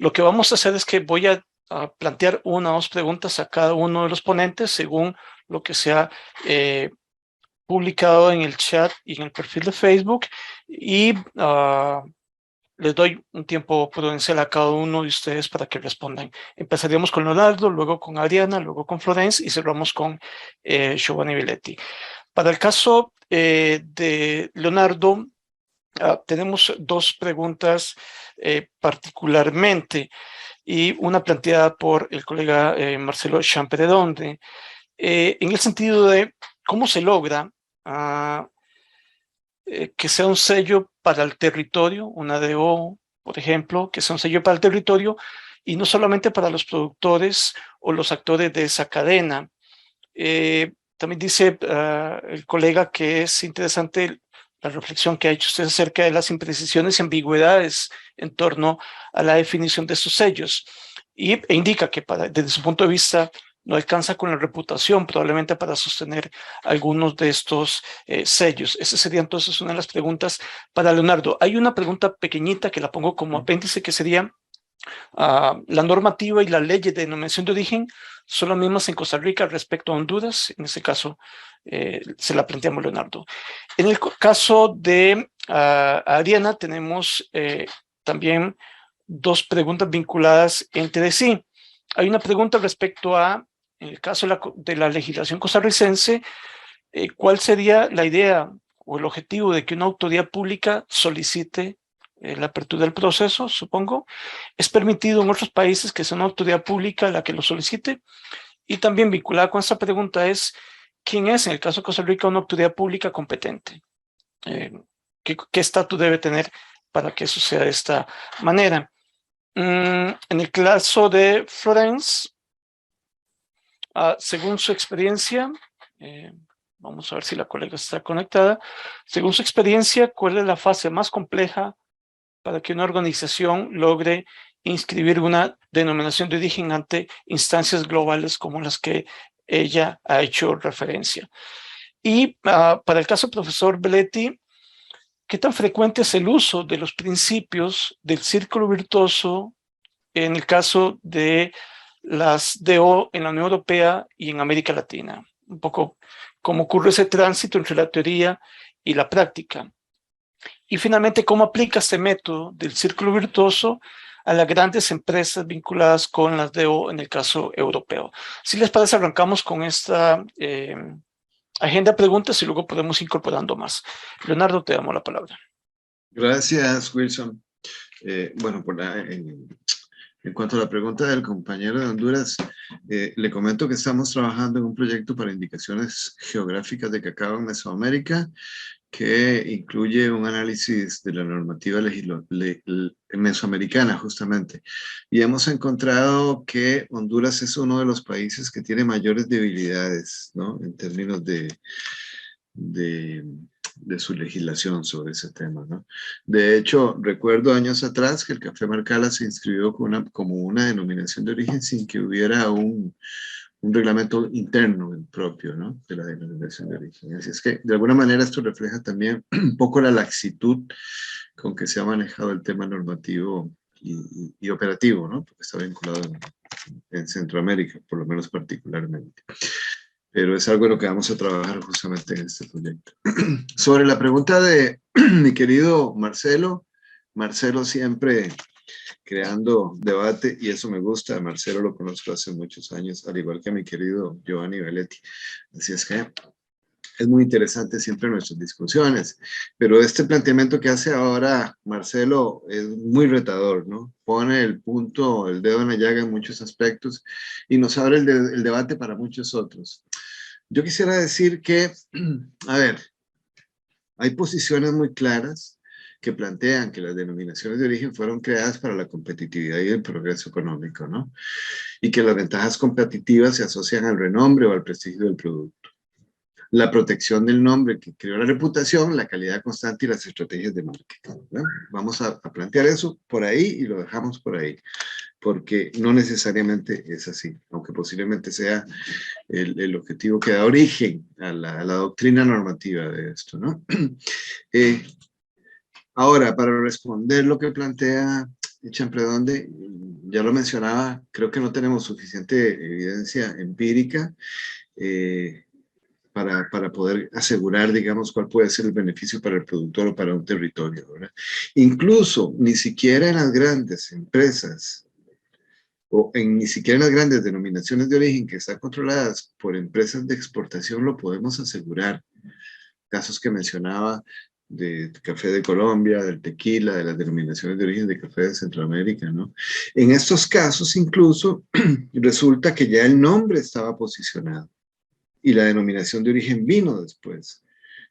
Lo que vamos a hacer es que voy a plantear una o dos preguntas a cada uno de los ponentes según lo que se ha publicado en el chat y en el perfil de Facebook, y les doy un tiempo prudencial a cada uno de ustedes para que respondan. Empezaríamos con Leonardo, luego con Adriana, luego con Florence y cerramos con Giovanni Belletti. Para el caso de Leonardo, tenemos dos preguntas particularmente, y una planteada por el colega Marcelo Champredonde, en el sentido de cómo se logra que sea un sello para el territorio, una DO, por ejemplo, que sea un sello para el territorio y no solamente para los productores o los actores de esa cadena. También dice el colega que es interesante la reflexión que ha hecho usted acerca de las imprecisiones y ambigüedades en torno a la definición de estos sellos, e indica que desde su punto de vista no alcanza con la reputación probablemente para sostener algunos de estos sellos. Esa sería entonces una de las preguntas para Leonardo. Hay una pregunta pequeñita que la pongo como apéndice, que sería: la normativa y las leyes de denominación de origen son las mismas en Costa Rica respecto a Honduras. En este caso se la planteamos Leonardo. En el caso de Adriana tenemos también dos preguntas vinculadas entre sí. Hay una pregunta respecto a, en el caso de la legislación costarricense, ¿cuál sería la idea o el objetivo de que una autoridad pública solicite la apertura del proceso? Supongo, ¿es permitido en otros países que sea una autoridad pública la que lo solicite? Y también vinculada con esta pregunta es: ¿quién es, en el caso de Costa Rica, una autoridad pública competente? ¿Qué estatus debe tener para que eso sea de esta manera? En el caso de Florence, según su experiencia, vamos a ver si la colega está conectada. Según su experiencia, ¿cuál es la fase más compleja para que una organización logre inscribir una denominación de origen ante instancias globales como las que ella ha hecho referencia? Y para el caso del profesor Belletti, ¿qué tan frecuente es el uso de los principios del círculo virtuoso en el caso de las DO en la Unión Europea y en América Latina? Un poco cómo ocurre ese tránsito entre la teoría y la práctica. Y finalmente, ¿cómo aplica este método del círculo virtuoso a las grandes empresas vinculadas con las DO en el caso europeo? Si les parece, arrancamos con esta agenda de preguntas y luego podemos ir incorporando más. Leonardo, te damos la palabra. Gracias, Wilson. Bueno, en cuanto a la pregunta del compañero de Honduras, le comento que estamos trabajando en un proyecto para indicaciones geográficas de cacao en Mesoamérica, que incluye un análisis de la normativa mesoamericana, justamente. Y hemos encontrado que Honduras es uno de los países que tiene mayores debilidades, ¿no?, en términos de su legislación sobre ese tema, ¿no? De hecho, recuerdo años atrás que el café Marcala se inscribió como una denominación de origen sin que hubiera un reglamento interno propio, ¿no?, de la denominación de origen. Así es que, de alguna manera, esto refleja también un poco la laxitud con que se ha manejado el tema normativo y operativo, ¿no?, porque está vinculado en Centroamérica, por lo menos particularmente. Pero es algo en lo que vamos a trabajar justamente en este proyecto. Sobre la pregunta de mi querido Marcelo, Marcelo siempre creando debate, y eso me gusta. Marcelo lo conozco hace muchos años, al igual que a mi querido Giovanni Belletti. Así es que es muy interesante siempre nuestras discusiones, pero este planteamiento que hace ahora Marcelo es muy retador, ¿no? Pone el punto, el dedo en la llaga en muchos aspectos y nos abre el debate para muchos otros. Yo quisiera decir que, a ver, hay posiciones muy claras que plantean que las denominaciones de origen fueron creadas para la competitividad y el progreso económico, ¿no? Y que las ventajas competitivas se asocian al renombre o al prestigio del producto. La protección del nombre que creó la reputación, la calidad constante y las estrategias de marketing, ¿no? Vamos a plantear eso por ahí y lo dejamos por ahí, porque no necesariamente es así, aunque posiblemente sea el objetivo que da origen a la doctrina normativa de esto, ¿no? Ahora, para responder lo que plantea Champredonde, ya lo mencionaba, creo que no tenemos suficiente evidencia empírica para poder asegurar, digamos, cuál puede ser el beneficio para el productor o para un territorio, ¿verdad? Incluso, ni siquiera en las grandes empresas, ni siquiera en las grandes denominaciones de origen que están controladas por empresas de exportación lo podemos asegurar. Casos que mencionaba de café de Colombia, del tequila, de las denominaciones de origen de café de Centroamérica, ¿no? En estos casos incluso resulta que ya el nombre estaba posicionado y la denominación de origen vino después.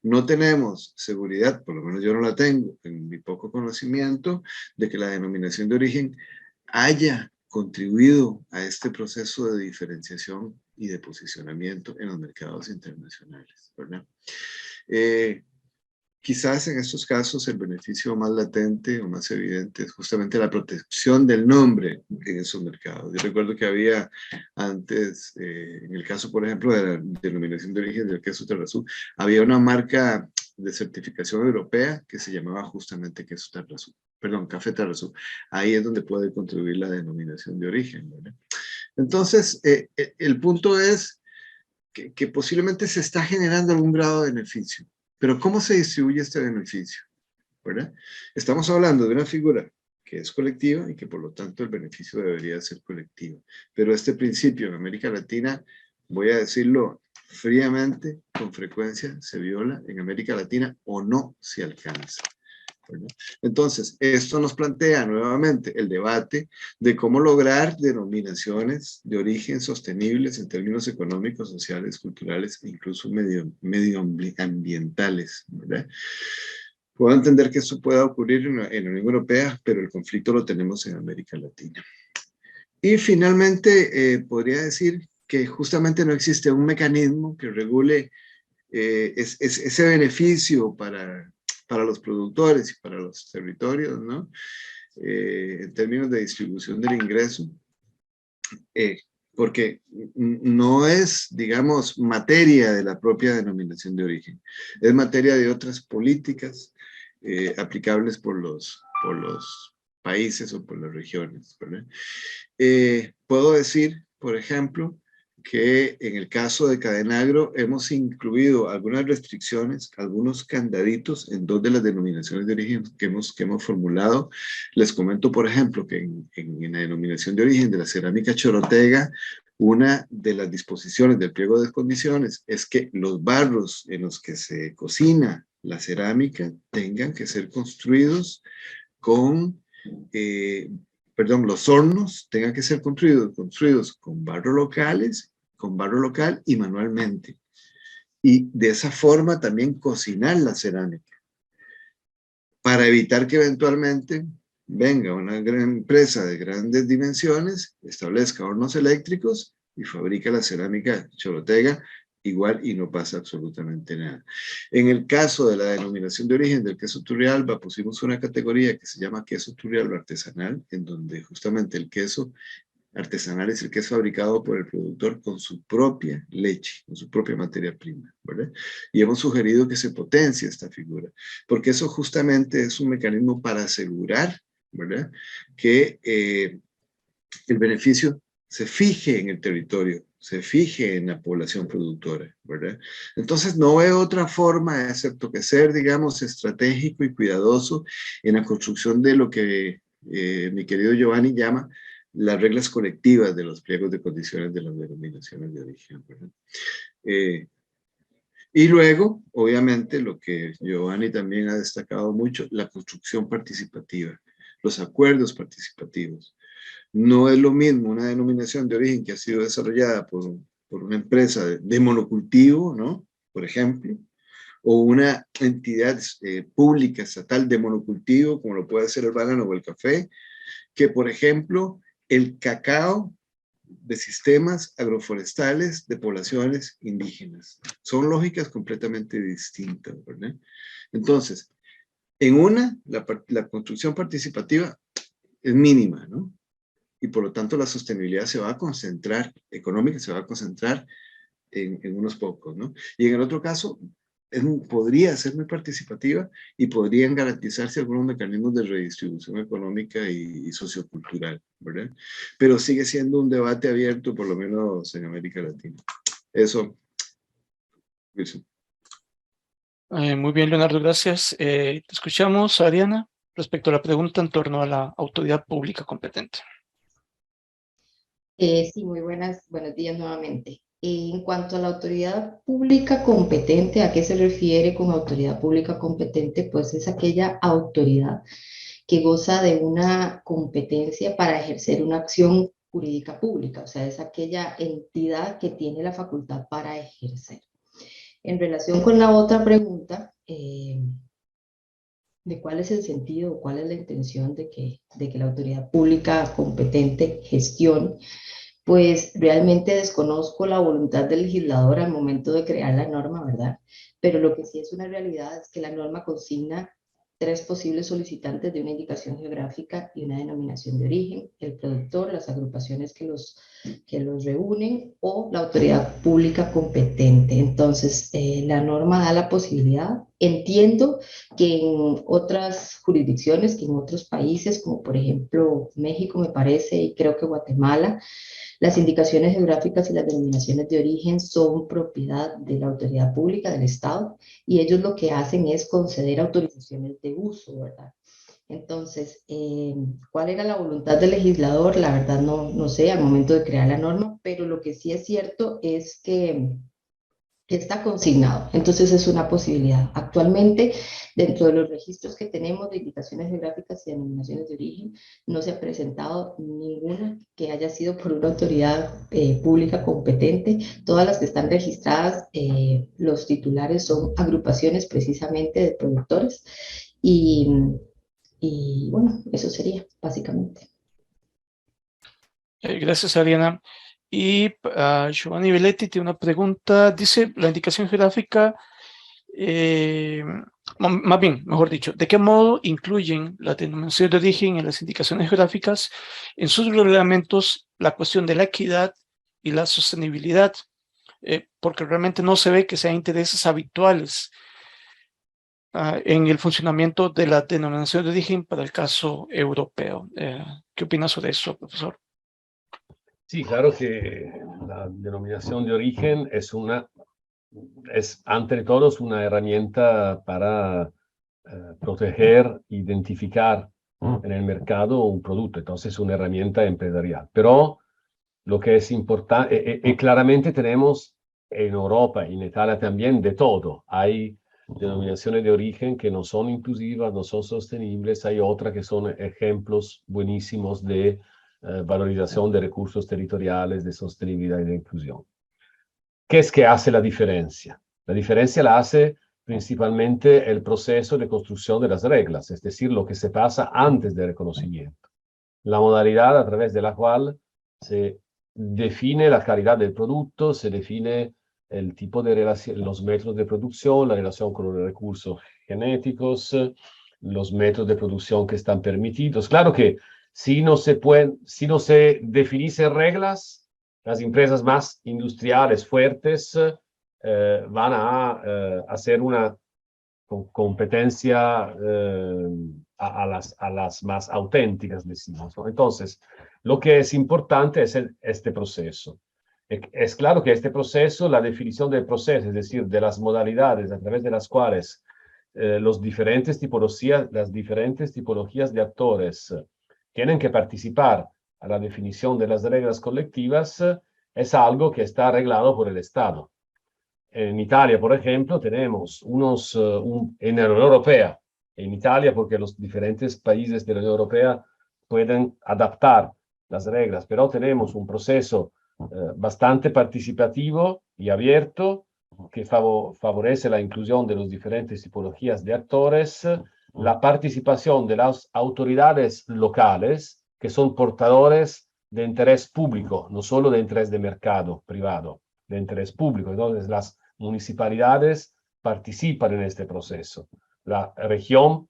No tenemos seguridad, por lo menos yo no la tengo, en mi poco conocimiento, de que la denominación de origen haya contribuido a este proceso de diferenciación y de posicionamiento en los mercados internacionales, ¿verdad? Quizás en estos casos el beneficio más latente o más evidente es justamente la protección del nombre en esos mercados. Yo recuerdo que había antes, en el caso, por ejemplo, de la denominación de origen del queso Tarrazú, había una marca de certificación europea que se llamaba justamente queso Tarrazú, perdón, café Tarrazú. Ahí es donde puede contribuir la denominación de origen, ¿verdad? Entonces, el punto es que posiblemente se está generando algún grado de beneficio. Pero ¿cómo se distribuye este beneficio? ¿Verdad? Estamos hablando de una figura que es colectiva y que por lo tanto el beneficio debería ser colectivo. Pero este principio en América Latina, voy a decirlo fríamente, con frecuencia se viola en América Latina o no se alcanza. ¿Verdad? Entonces, esto nos plantea nuevamente el debate de cómo lograr denominaciones de origen sostenibles en términos económicos, sociales, culturales e incluso medioambientales. ¿Verdad? Puedo entender que eso pueda ocurrir en la Unión Europea, pero el conflicto lo tenemos en América Latina. Y finalmente, podría decir que justamente no existe un mecanismo que regule ese beneficio para los productores y para los territorios, ¿no? En términos de distribución del ingreso, porque no es, digamos, materia de la propia denominación de origen, es materia de otras políticas aplicables por los países o por las regiones, ¿verdad? Puedo decir, por ejemplo, que en el caso de Cadenagro hemos incluido algunas restricciones, algunos candaditos en dos de las denominaciones de origen que hemos formulado. Les comento, por ejemplo, que en la denominación de origen de la cerámica chorotega, una de las disposiciones del pliego de condiciones es que los barros en los que se cocina la cerámica tengan que ser construidos con los hornos tengan que ser construidos con barro local y manualmente. Y de esa forma también cocinar la cerámica, para evitar que eventualmente venga una gran empresa de grandes dimensiones, establezca hornos eléctricos y fabrica la cerámica chorotega igual y no pasa absolutamente nada. En el caso de la denominación de origen del queso Turrialba, pusimos una categoría que se llama queso Turrialba artesanal, en donde justamente el queso artesanal es el que es fabricado por el productor con su propia leche, con su propia materia prima, ¿verdad? Y hemos sugerido que se potencie esta figura, porque eso justamente es un mecanismo para asegurar, ¿verdad?, que el beneficio se fije en el territorio, se fije en la población productora, ¿verdad? Entonces no veo otra forma, excepto que ser, digamos, estratégico y cuidadoso en la construcción de lo que mi querido Giovanni llama las reglas colectivas de los pliegos de condiciones de las denominaciones de origen, ¿verdad? Y luego, obviamente, lo que Giovanni también ha destacado mucho, la construcción participativa, los acuerdos participativos. No es lo mismo una denominación de origen que ha sido desarrollada por una empresa de monocultivo, ¿no?, por ejemplo, o una entidad pública estatal de monocultivo, como lo puede ser el banano o el café, que, por ejemplo, el cacao de sistemas agroforestales de poblaciones indígenas. Son lógicas completamente distintas, ¿verdad? Entonces, en una, la construcción participativa es mínima, ¿no? Y por lo tanto la sostenibilidad se va a concentrar, económica se va a concentrar en unos pocos, ¿no? Y en el otro caso, podría ser muy participativa y podrían garantizarse algunos mecanismos de redistribución económica y sociocultural, ¿verdad? Pero sigue siendo un debate abierto, por lo menos en América Latina. Eso, Wilson. Muy bien, Leonardo, gracias. Te escuchamos, Ariana, respecto a la pregunta en torno a la autoridad pública competente. Sí, muy buenos días nuevamente. En cuanto a la autoridad pública competente, ¿a qué se refiere con autoridad pública competente? Pues es aquella autoridad que goza de una competencia para ejercer una acción jurídica pública, o sea, es aquella entidad que tiene la facultad para ejercer. En relación con la otra pregunta, de cuál es el sentido o cuál es la intención de que la autoridad pública competente gestione, pues realmente desconozco la voluntad del legislador al momento de crear la norma, ¿verdad? Pero lo que sí es una realidad es que la norma consigna 3 posibles solicitantes de una indicación geográfica y una denominación de origen: el productor, las agrupaciones que los reúnen o la autoridad pública competente. Entonces, la norma da la posibilidad. Entiendo que en otras jurisdicciones, que en otros países, como por ejemplo México, me parece, y creo que Guatemala, las indicaciones geográficas y las denominaciones de origen son propiedad de la autoridad pública del Estado, y ellos lo que hacen es conceder autorizaciones de uso, ¿verdad? Entonces, ¿cuál era la voluntad del legislador? La verdad no sé al momento de crear la norma, pero lo que sí es cierto es que está consignado. Entonces es una posibilidad. Actualmente, dentro de los registros que tenemos de indicaciones geográficas y denominaciones de origen, no se ha presentado ninguna que haya sido por una autoridad pública competente. Todas las que están registradas, los titulares son agrupaciones precisamente de productores. Y bueno, eso sería básicamente. Gracias, Ariana. Y Giovanni Belletti tiene una pregunta. Dice, la indicación geográfica, más bien, mejor dicho, ¿de qué modo incluyen la denominación de origen en las indicaciones geográficas en sus reglamentos la cuestión de la equidad y la sostenibilidad? Porque realmente no se ve que sean intereses habituales en el funcionamiento de la denominación de origen para el caso europeo. ¿Qué opinas sobre eso, profesor? Sí, claro que la denominación de origen es ante todo una herramienta para proteger, identificar en el mercado un producto. Entonces es una herramienta empresarial. Pero lo que es importante, claramente tenemos en Europa y en Italia también de todo. Hay denominaciones de origen que no son inclusivas, no son sostenibles. Hay otras que son ejemplos buenísimos de valorización de recursos territoriales, de sostenibilidad y de inclusión. ¿Qué es que hace la diferencia? La diferencia la hace principalmente el proceso de construcción de las reglas, es decir, lo que se pasa antes del reconocimiento. La modalidad a través de la cual se define la calidad del producto, se define el tipo de relación, los métodos de producción, la relación con los recursos genéticos, los métodos de producción que están permitidos. Claro que si no se definiesen reglas, las empresas más industriales fuertes van a hacer una competencia a las más auténticas, decimos, ¿no? Entonces, lo que es importante es este proceso. Es claro que este proceso, la definición del proceso, es decir, de las modalidades a través de las cuales las diferentes tipologías de actores tienen que participar a la definición de las reglas colectivas, es algo que está arreglado por el Estado. En Italia, por ejemplo, tenemos en la Unión Europea, en Italia porque los diferentes países de la Unión Europea pueden adaptar las reglas, pero tenemos un proceso bastante participativo y abierto que favorece la inclusión de las diferentes tipologías de actores, la participación de las autoridades locales que son portadores de interés público, no solo de interés de mercado privado, de interés público. Entonces, las municipalidades participan en este proceso. La región,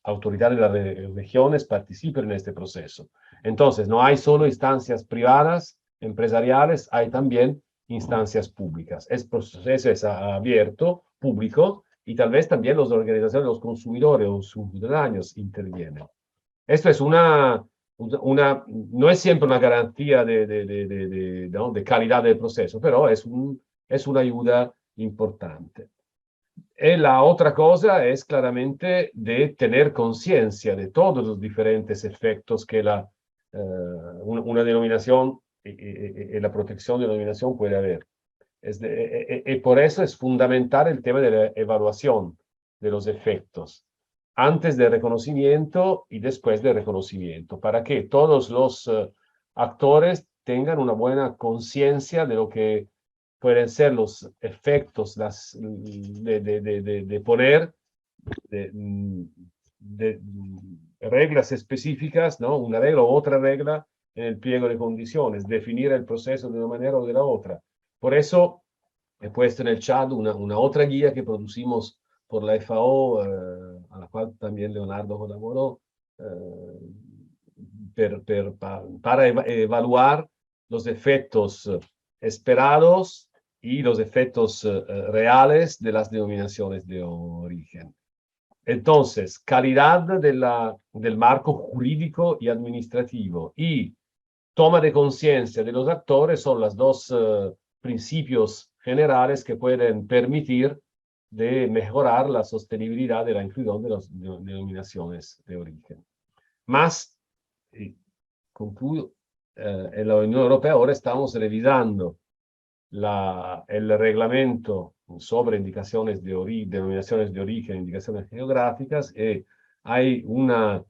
autoridades de las regiones participan en este proceso. Entonces, no hay solo instancias privadas, empresariales, hay también instancias públicas. El proceso es abierto, público y tal vez también las organizaciones de los consumidores o ciudadanos intervienen. Esto es no es siempre una garantía ¿no? de calidad del proceso, pero es una ayuda importante. Y la otra cosa es claramente de tener conciencia de todos los diferentes efectos que una denominación y la protección de la denominación puede haber. Y por eso es fundamental el tema de la evaluación de los efectos, antes del reconocimiento y después del reconocimiento, para que todos los actores tengan una buena conciencia de lo que pueden ser los efectos de poner reglas específicas, ¿no? Una regla u otra regla en el pliego de condiciones, definir el proceso de una manera o de la otra. Por eso he puesto en el chat una otra guía que producimos por la FAO, a la cual también Leonardo colaboró, para evaluar los efectos esperados y los efectos reales de las denominaciones de origen. Entonces, calidad del marco jurídico y administrativo y toma de conciencia de los actores son los dos principios generales que pueden permitir de mejorar la sostenibilidad de la inclusión de las denominaciones de origen. Más, y concluyo, en la Unión Europea ahora estamos revisando el reglamento sobre indicaciones denominaciones de origen, indicaciones geográficas, y hay una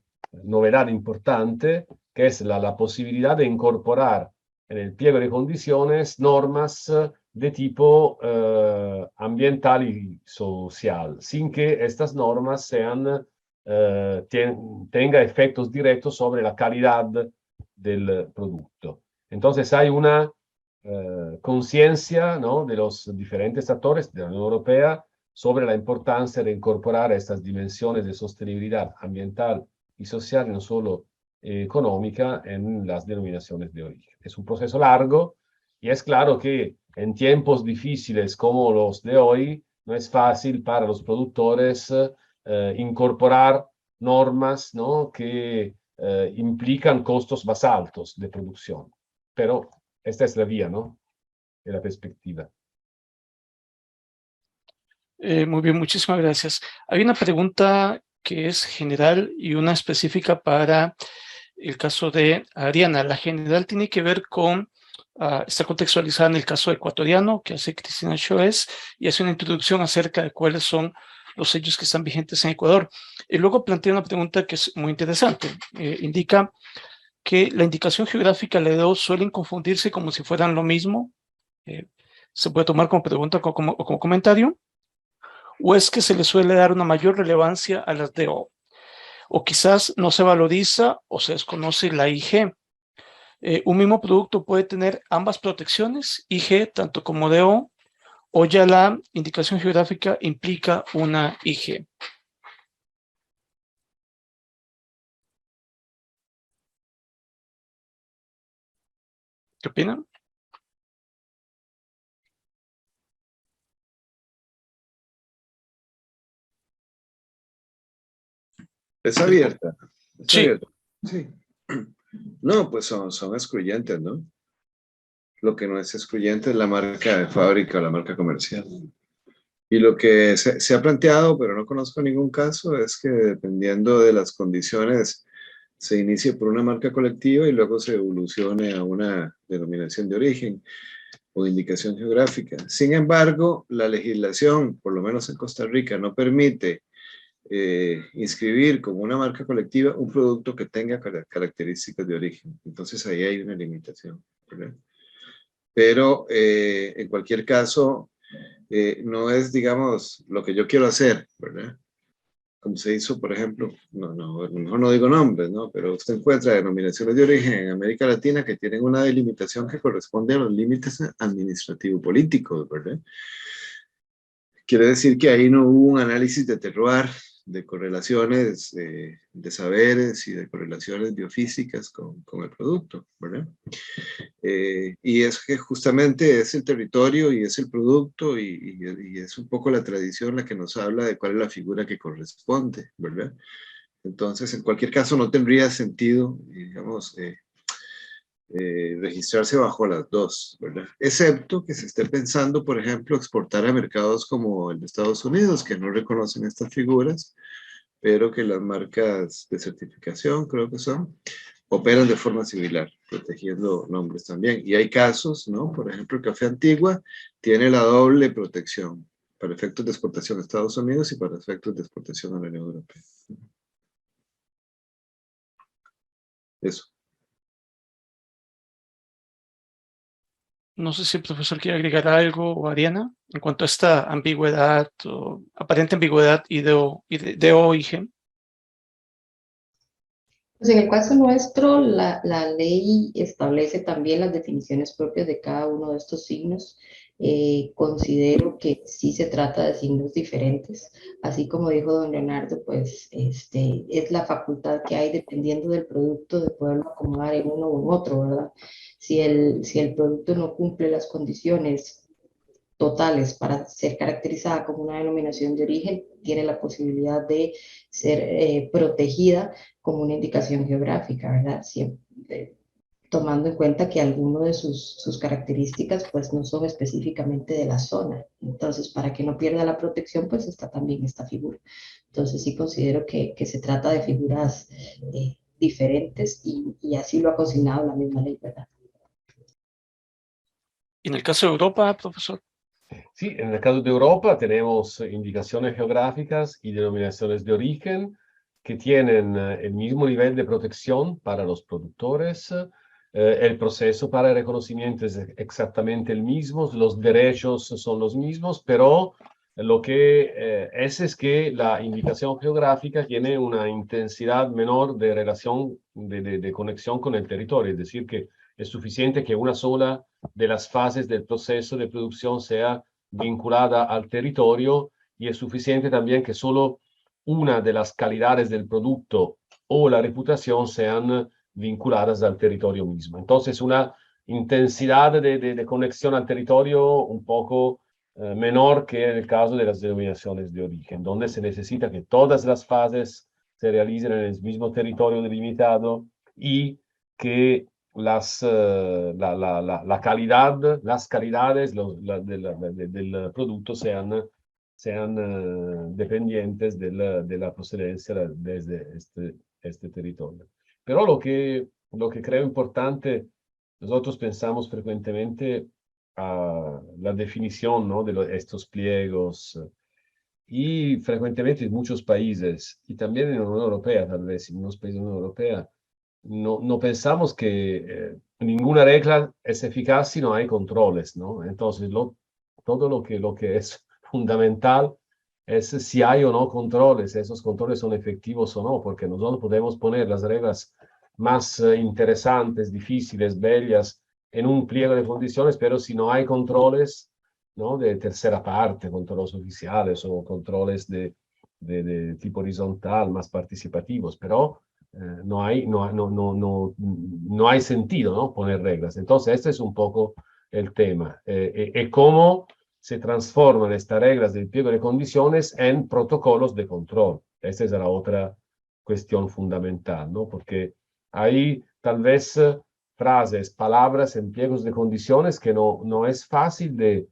novedad importante que es la posibilidad de incorporar en el pliego de condiciones normas de tipo ambiental y social, sin que estas normas tengan efectos directos sobre la calidad del producto. Entonces hay una conciencia, ¿no?, de los diferentes actores de la Unión Europea sobre la importancia de incorporar estas dimensiones de sostenibilidad ambiental y social, no solo económica, en las denominaciones de origen. Es un proceso largo y es claro que en tiempos difíciles como los de hoy no es fácil para los productores incorporar normas, ¿no?, que implican costos más altos de producción. Pero esta es la vía, ¿no?, de la perspectiva. Muy bien, muchísimas gracias. Hay una pregunta que es general y una específica para el caso de Ariana. La general tiene que ver con, está contextualizada en el caso ecuatoriano que hace Cristina Choes y hace una introducción acerca de cuáles son los sellos que están vigentes en Ecuador. Y luego plantea una pregunta que es muy interesante. Indica que la indicación geográfica y la DO suelen confundirse como si fueran lo mismo. Se puede tomar como pregunta o como comentario. ¿O es que se le suele dar una mayor relevancia a las DO? O quizás no se valoriza o se desconoce la IG. Un mismo producto puede tener ambas protecciones, IG tanto como DO, o ya la indicación geográfica implica una IG. ¿Qué opinan? Es abierta. Es Sí. abierta. Sí. No, pues son excluyentes, ¿no? Lo que no es excluyente es la marca de fábrica o la marca comercial. Y lo que se ha planteado, pero no conozco ningún caso, es que dependiendo de las condiciones se inicie por una marca colectiva y luego se evolucione a una denominación de origen o indicación geográfica. Sin embargo, la legislación, por lo menos en Costa Rica, no permite inscribir como una marca colectiva un producto que tenga características de origen. Entonces ahí hay una limitación, ¿verdad? Pero en cualquier caso, no es, digamos, lo que yo quiero hacer, ¿verdad? Como se hizo, por ejemplo, mejor no digo nombres, ¿no? Pero usted encuentra denominaciones de origen en América Latina que tienen una delimitación que corresponde a los límites administrativo-políticos, ¿verdad? Quiere decir que ahí no hubo un análisis de terroir, de correlaciones de saberes y de correlaciones biofísicas con el producto, ¿verdad? Y es que justamente es el territorio y es el producto y es un poco la tradición la que nos habla de cuál es la figura que corresponde, ¿verdad? Entonces, en cualquier caso, no tendría sentido, digamos, registrarse bajo las dos, ¿verdad? Excepto que se esté pensando, por ejemplo, exportar a mercados como el de Estados Unidos, que no reconocen estas figuras, pero que las marcas de certificación, creo que son, operan de forma similar, protegiendo nombres también. Y hay casos, ¿no? Por ejemplo, el café Antigua tiene la doble protección para efectos de exportación a Estados Unidos y para efectos de exportación a la Unión Europea. Eso. No sé si el profesor quiere agregar algo o Ariana en cuanto a esta ambigüedad o aparente ambigüedad de O y G. Pues en el caso nuestro, la ley establece también las definiciones propias de cada uno de estos signos. Considero que sí se trata de signos diferentes. Así como dijo don Leonardo, pues es la facultad que hay dependiendo del producto de poderlo acomodar en uno o en otro, ¿verdad? Si el producto no cumple las condiciones totales para ser caracterizada como una denominación de origen, tiene la posibilidad de ser protegida como una indicación geográfica, ¿verdad? Siempre, tomando en cuenta que algunas de sus características pues no son específicamente de la zona. Entonces, para que no pierda la protección, pues está también esta figura. Entonces, sí considero que se trata de figuras diferentes y así lo ha consignado la misma ley, ¿verdad? Y en el caso de Europa, profesor. Sí, en el caso de Europa tenemos indicaciones geográficas y denominaciones de origen que tienen el mismo nivel de protección para los productores. El proceso para el reconocimiento es exactamente el mismo, los derechos son los mismos, pero lo que es que la indicación geográfica tiene una intensidad menor de relación, de conexión con el territorio, es decir, que es suficiente que una sola de las fases del proceso de producción sea vinculada al territorio y es suficiente también que solo una de las calidades del producto o la reputación sean vinculadas al territorio mismo. Entonces, una intensidad de conexión al territorio un poco menor que en el caso de las denominaciones de origen, donde se necesita que todas las fases se realicen en el mismo territorio delimitado y que la calidad, las calidades del producto sean dependientes de la procedencia desde este territorio. Pero lo que creo importante, nosotros pensamos frecuentemente a la definición, ¿no? De estos pliegos y frecuentemente en muchos países, y también en la Unión Europea, tal vez, en unos países de la Unión Europea, no pensamos que ninguna regla es eficaz si no hay controles, ¿no? Entonces, todo lo que es fundamental es si hay o no controles, esos controles son efectivos o no, porque nosotros podemos poner las reglas más interesantes, difíciles, bellas, en un pliego de condiciones, pero si no hay controles, ¿no? De tercera parte, controles oficiales o controles de tipo horizontal, más participativos, pero no hay sentido, ¿no? Poner reglas. Entonces, este es un poco el tema. Cómo se transforman estas reglas del pliego de condiciones en protocolos de control. Esta es la otra cuestión fundamental, ¿no? Porque hay tal vez frases, palabras en pliegos de condiciones que no es fácil de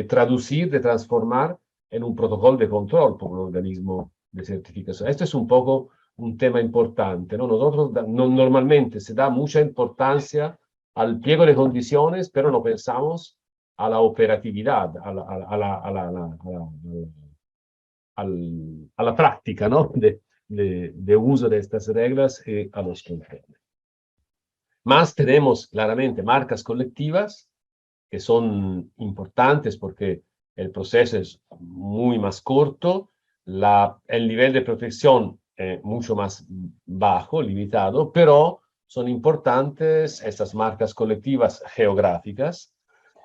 traducir, de transformar en un protocolo de control por un organismo de certificación. Esto es un poco un tema importante, ¿no? Nosotros normalmente se da mucha importancia al pliego de condiciones, pero no pensamos a la operatividad, a la práctica, ¿no? De uso de estas reglas y a los controles. Más tenemos claramente marcas colectivas que son importantes porque el proceso es muy más corto, el nivel de protección es mucho más bajo, limitado, pero son importantes estas marcas colectivas geográficas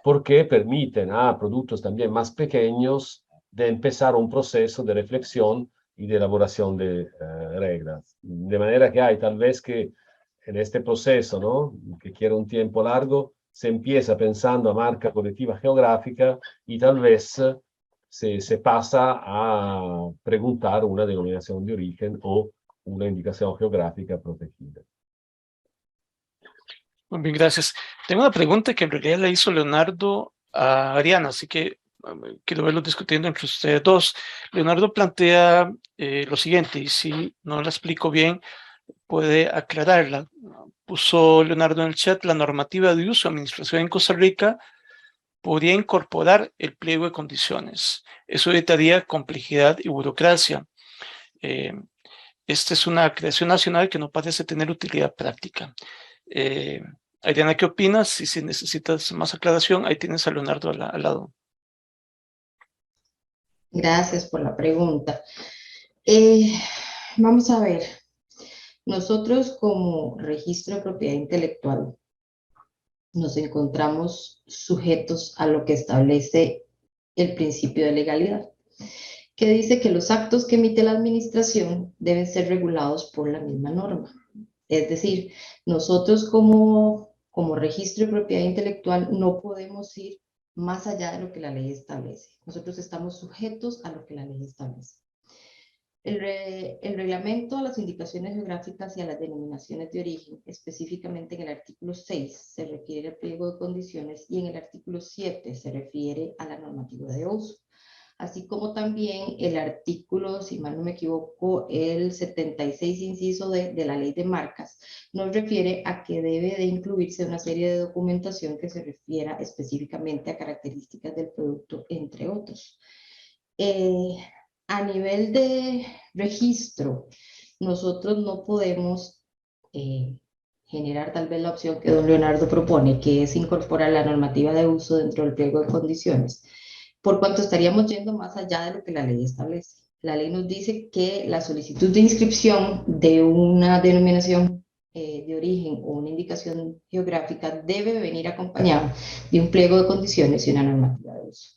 porque permiten a productos también más pequeños de empezar un proceso de reflexión y de elaboración de reglas. De manera que hay tal vez que en este proceso, ¿no? Que quiere un tiempo largo, se empieza pensando a marca colectiva geográfica y tal vez se pasa a preguntar una denominación de origen o una indicación geográfica protegida. Muy bien, gracias. Tengo una pregunta que en realidad la hizo Leonardo a Adriana, así que quiero verlo discutiendo entre ustedes dos. Leonardo plantea lo siguiente, y si no la explico bien, puede aclararla. Puso Leonardo en el chat: la normativa de uso y administración en Costa Rica podría incorporar el pliego de condiciones. Eso evitaría complejidad y burocracia. Esta es una creación nacional que no parece tener utilidad práctica. Adriana, ¿qué opinas? Y si necesitas más aclaración, ahí tienes a Leonardo al lado. Gracias por la pregunta. Vamos a ver. Nosotros como registro de propiedad intelectual nos encontramos sujetos a lo que establece el principio de legalidad, que dice que los actos que emite la administración deben ser regulados por la misma norma. Es decir, nosotros como registro de propiedad intelectual no podemos ir más allá de lo que la ley establece. Nosotros estamos sujetos a lo que la ley establece. El reglamento a las indicaciones geográficas y a las denominaciones de origen, específicamente en el artículo 6, se refiere al pliego de condiciones y en el artículo 7 se refiere a la normativa de uso. Así como también el artículo, si mal no me equivoco, el 76 inciso de la ley de marcas, nos refiere a que debe de incluirse una serie de documentación que se refiera específicamente a características del producto, entre otros. A nivel de registro, nosotros no podemos generar tal vez la opción que don Leonardo propone, que es incorporar la normativa de uso dentro del pliego de condiciones, por cuanto estaríamos yendo más allá de lo que la ley establece. La ley nos dice que la solicitud de inscripción de una denominación de origen o una indicación geográfica debe venir acompañada de un pliego de condiciones y una normativa de uso.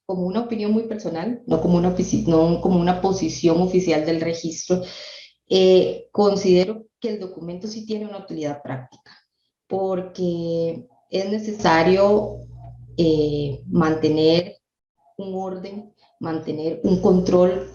Como una opinión muy personal, no como una posición oficial del registro, considero que el documento sí tiene una utilidad práctica, porque es necesario mantener un orden, mantener un control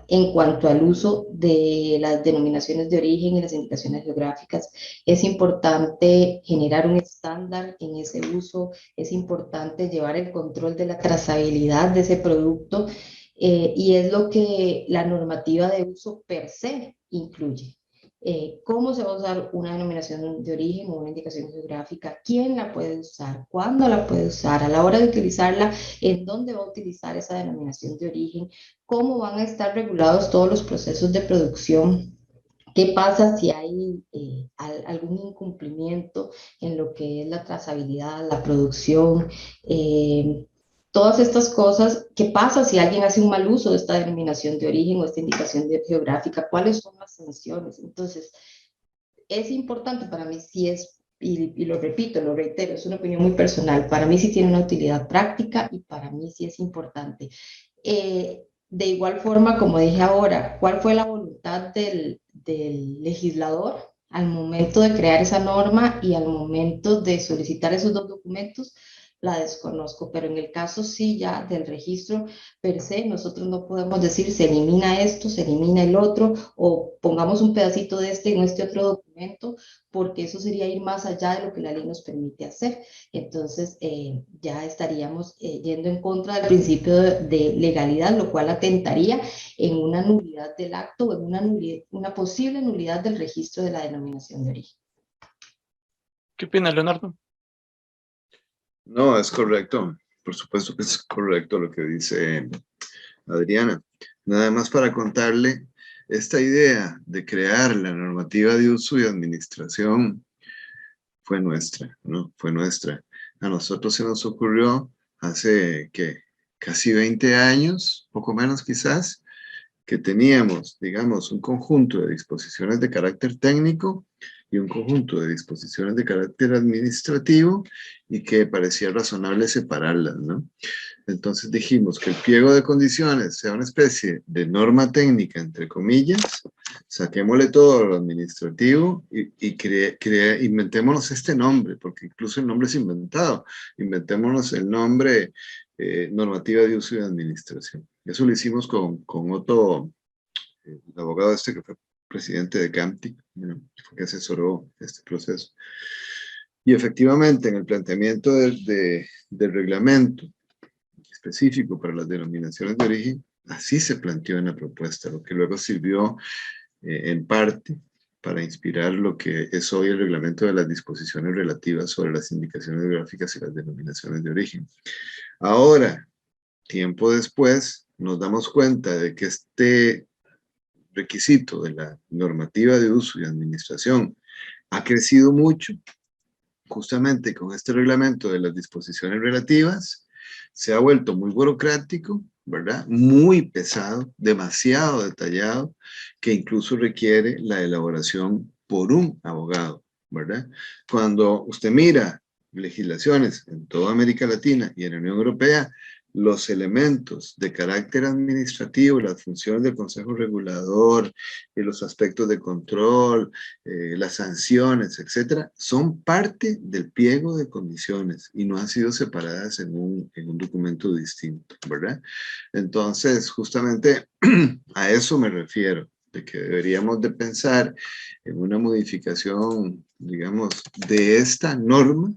en cuanto al uso de las denominaciones de origen y las indicaciones geográficas. Es importante generar un estándar en ese uso, es importante llevar el control de la trazabilidad de ese producto y es lo que la normativa de uso per se incluye. ¿Cómo se va a usar una denominación de origen o una indicación geográfica? ¿Quién la puede usar? ¿Cuándo la puede usar? A la hora de utilizarla, ¿en dónde va a utilizar esa denominación de origen? ¿Cómo van a estar regulados todos los procesos de producción? ¿Qué pasa si hay algún incumplimiento en lo que es la trazabilidad, la producción? Todas estas cosas, ¿qué pasa si alguien hace un mal uso de esta denominación de origen o esta indicación geográfica? ¿Cuáles son las sanciones? Entonces, es importante para mí, sí es, y lo repito, lo reitero, es una opinión muy personal, para mí sí tiene una utilidad práctica y para mí sí es importante. De igual forma, como dije ahora, ¿cuál fue la voluntad del legislador al momento de crear esa norma y al momento de solicitar esos dos documentos? La desconozco, pero en el caso sí ya del registro per se, nosotros no podemos decir se elimina esto, se elimina el otro, o pongamos un pedacito de este en este otro documento, porque eso sería ir más allá de lo que la ley nos permite hacer. Entonces ya estaríamos yendo en contra del principio de legalidad, lo cual atentaría en una nulidad del acto o en una posible nulidad del registro de la denominación de origen. ¿Qué opina, Leonardo? No, es correcto. Por supuesto que es correcto lo que dice Adriana. Nada más para contarle, esta idea de crear la normativa de uso y administración fue nuestra, ¿no? Fue nuestra. A nosotros se nos ocurrió hace, ¿qué? Casi 20 años, poco menos quizás, que teníamos, digamos, un conjunto de disposiciones de carácter técnico y un conjunto de disposiciones de carácter administrativo y que parecía razonable separarlas, ¿no? Entonces dijimos que el pliego de condiciones sea una especie de norma técnica, entre comillas, saquémosle todo lo administrativo y inventémonos este nombre, porque incluso el nombre es inventado, inventémonos el nombre normativa de uso y administración. Eso lo hicimos con Otto, el abogado este que fue presidente de CAMTI, fue que asesoró este proceso. Y efectivamente, en el planteamiento del reglamento específico para las denominaciones de origen, así se planteó en la propuesta, lo que luego sirvió en parte para inspirar lo que es hoy el reglamento de las disposiciones relativas sobre las indicaciones geográficas y las denominaciones de origen. Ahora, tiempo después, nos damos cuenta de que este requisito de la normativa de uso y administración ha crecido mucho, justamente con este reglamento de las disposiciones relativas, se ha vuelto muy burocrático, ¿verdad? Muy pesado, demasiado detallado, que incluso requiere la elaboración por un abogado, ¿verdad? Cuando usted mira legislaciones en toda América Latina y en la Unión Europea, los elementos de carácter administrativo, las funciones del Consejo Regulador, los aspectos de control, las sanciones, etcétera, son parte del pliego de condiciones y no han sido separadas en un documento distinto, ¿verdad? Entonces, justamente a eso me refiero, de que deberíamos de pensar en una modificación, digamos, de esta norma,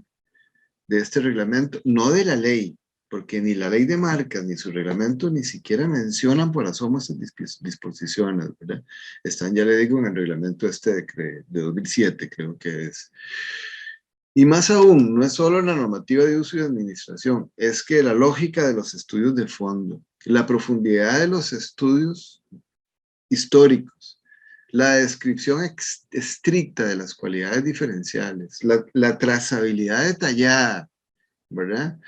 de este reglamento, no de la ley, porque ni la ley de marcas ni su reglamento ni siquiera mencionan por asomo estas disposiciones, ¿verdad? Están, ya le digo, en el reglamento este de 2007, creo que es. Y más aún, no es solo la normativa de uso y administración, es que la lógica de los estudios de fondo, la profundidad de los estudios históricos, la descripción estricta de las cualidades diferenciales, la trazabilidad detallada, ¿verdad?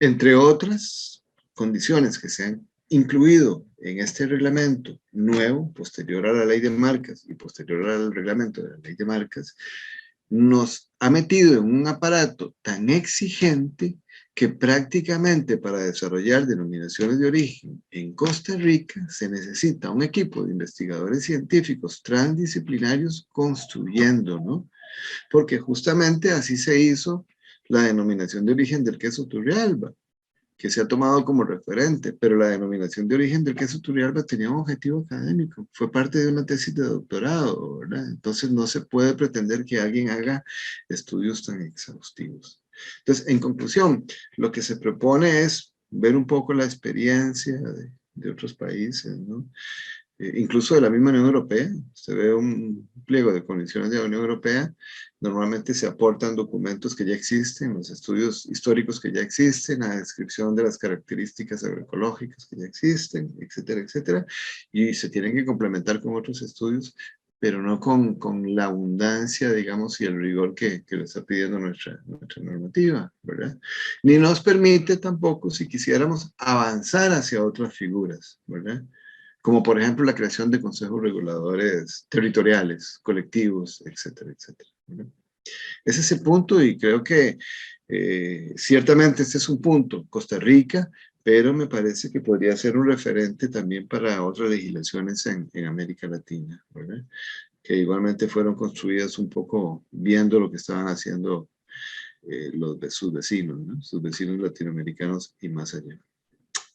Entre otras condiciones que se han incluido en este reglamento nuevo, posterior a la ley de marcas y posterior al reglamento de la ley de marcas, nos ha metido en un aparato tan exigente que prácticamente para desarrollar denominaciones de origen en Costa Rica se necesita un equipo de investigadores científicos transdisciplinarios construyendo, ¿no? Porque justamente así se hizo la denominación de origen del queso Turrialba, que se ha tomado como referente, pero la denominación de origen del queso Turrialba tenía un objetivo académico, fue parte de una tesis de doctorado, ¿verdad? Entonces no se puede pretender que alguien haga estudios tan exhaustivos. Entonces, en conclusión, lo que se propone es ver un poco la experiencia de otros países, ¿no? Incluso de la misma Unión Europea. Se ve un pliego de condiciones de la Unión Europea, normalmente se aportan documentos que ya existen, los estudios históricos que ya existen, la descripción de las características agroecológicas que ya existen, etcétera, etcétera, y se tienen que complementar con otros estudios, pero no con la abundancia, digamos, y el rigor que le está pidiendo nuestra normativa, ¿verdad? Ni nos permite tampoco, si quisiéramos, avanzar hacia otras figuras, ¿verdad? Como por ejemplo la creación de consejos reguladores territoriales, colectivos, etcétera, etcétera. Ese es el punto y creo que ciertamente este es un punto, Costa Rica, pero me parece que podría ser un referente también para otras legislaciones en América Latina, ¿verdad? Que igualmente fueron construidas un poco viendo lo que estaban haciendo sus vecinos, ¿no? Sus vecinos latinoamericanos y más allá.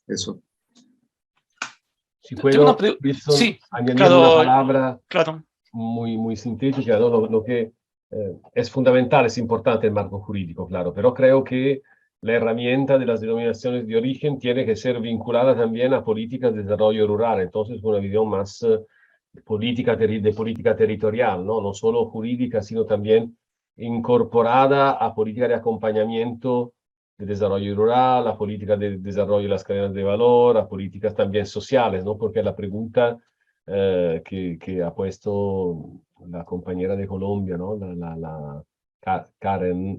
Eso. Si Tengo una puedo, Wilson, sí, añadir claro, una palabra claro. muy sintética, ¿no? Lo que es fundamental, es importante el marco jurídico, claro, pero creo que la herramienta de las denominaciones de origen tiene que ser vinculada también a políticas de desarrollo rural, entonces una visión más de política territorial, ¿no? No solo jurídica, sino también incorporada a política de acompañamiento de desarrollo rural, a política de desarrollo de las cadenas de valor, a políticas también sociales, ¿no? Porque la pregunta que ha puesto la compañera de Colombia, ¿no?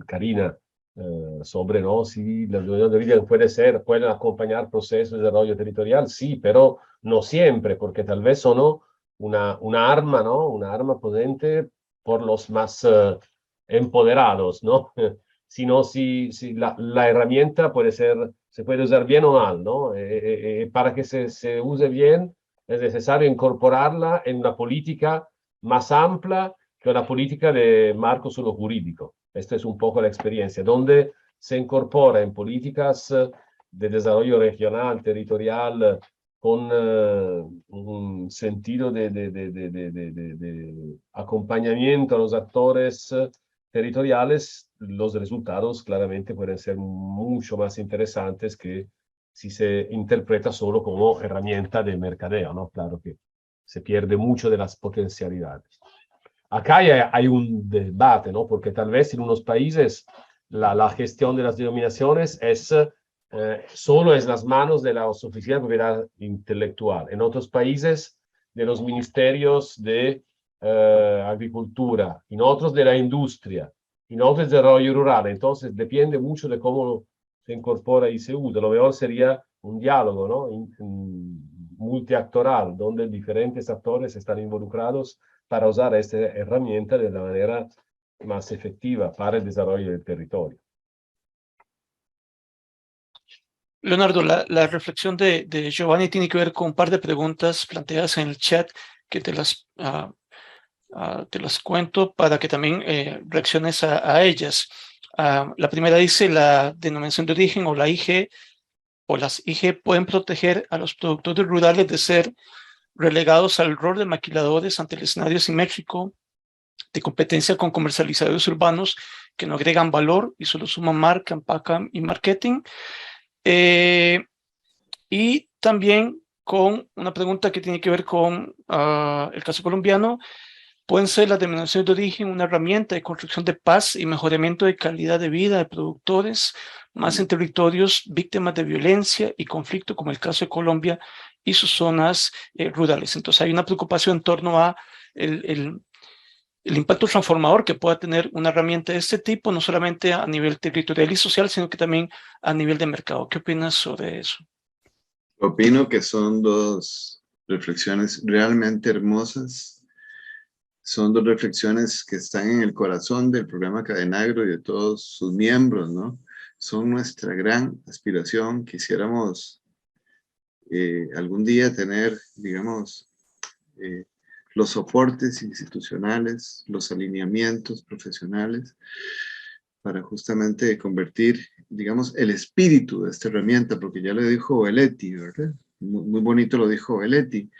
Karina, sobre, ¿no? Si las uniones de origen pueden acompañar procesos de desarrollo territorial, sí, pero no siempre, porque tal vez son una arma, ¿no? Una arma potente por los más empoderados, ¿no? Sino si la herramienta se puede usar bien o mal, ¿no? Para que se use bien es necesario incorporarla en una política más amplia que una política de marco solo jurídico. Esta es un poco la experiencia, donde se incorpora en políticas de desarrollo regional, territorial, con un sentido de acompañamiento a los actores territoriales, los resultados claramente pueden ser mucho más interesantes que si se interpreta solo como herramienta de mercadeo, ¿no? Claro que se pierde mucho de las potencialidades. Acá hay un debate, ¿no? Porque tal vez en unos países la gestión de las denominaciones solo es las manos de la oficina de propiedad intelectual. En otros países, de los ministerios de agricultura, en otros de la industria, en otros de desarrollo rural. Entonces, depende mucho de cómo se incorpora y se usa. Lo mejor sería un diálogo, ¿no? Multiactoral, donde diferentes actores están involucrados para usar esta herramienta de la manera más efectiva para el desarrollo del territorio. Leonardo, la reflexión de Giovanni tiene que ver con un par de preguntas planteadas en el chat que te las cuento para que también reacciones a ellas. La primera dice: la denominación de origen o la IG o las IG pueden proteger a los productores rurales de ser relegados al rol de maquiladores ante el escenario simétrico de competencia con comercializadores urbanos que no agregan valor y solo suman marca, empacan y marketing. Y también con una pregunta que tiene que ver con el caso colombiano: ¿pueden ser las denominaciones de origen una herramienta de construcción de paz y mejoramiento de calidad de vida de productores, más en territorios víctimas de violencia y conflicto, como el caso de Colombia y sus zonas rurales? Entonces hay una preocupación en torno a el impacto transformador que pueda tener una herramienta de este tipo, no solamente a nivel territorial y social, sino que también a nivel de mercado. ¿Qué opinas sobre eso? Opino que son dos reflexiones realmente hermosas. Son dos reflexiones que están en el corazón del programa Cadenagro y de todos sus miembros, ¿no? Son nuestra gran aspiración. Quisiéramos algún día tener, digamos, los soportes institucionales, los alineamientos profesionales para justamente convertir, digamos, el espíritu de esta herramienta, porque ya le dijo Belletti, ¿verdad? Muy bonito lo dijo Belletti.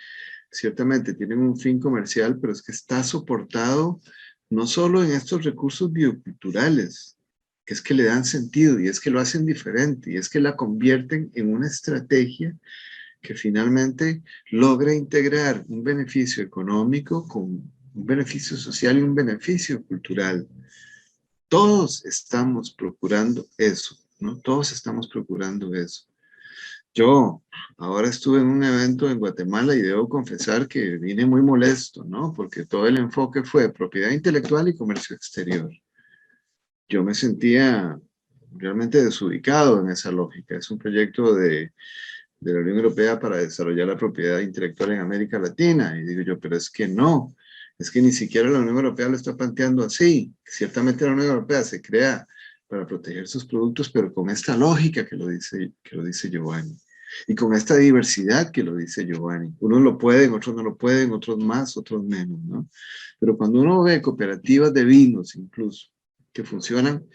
Ciertamente tienen un fin comercial, pero es que está soportado no solo en estos recursos bioculturales, que es que le dan sentido y es que lo hacen diferente y es que la convierten en una estrategia que finalmente logra integrar un beneficio económico con un beneficio social y un beneficio cultural. Todos estamos procurando eso, ¿no? Todos estamos procurando eso. Yo ahora estuve en un evento en Guatemala y debo confesar que vine muy molesto, ¿no? Porque todo el enfoque fue propiedad intelectual y comercio exterior. Yo me sentía realmente desubicado en esa lógica. Es un proyecto de la Unión Europea para desarrollar la propiedad intelectual en América Latina. Y digo yo, pero es que no, es que ni siquiera la Unión Europea lo está planteando así. Ciertamente la Unión Europea se crea para proteger sus productos, pero con esta lógica que lo dice Giovanni. Y con esta diversidad que lo dice Giovanni. Unos lo pueden, otros no lo pueden, otros más, otros menos, ¿no? Pero cuando uno ve cooperativas de vinos incluso, que funcionan,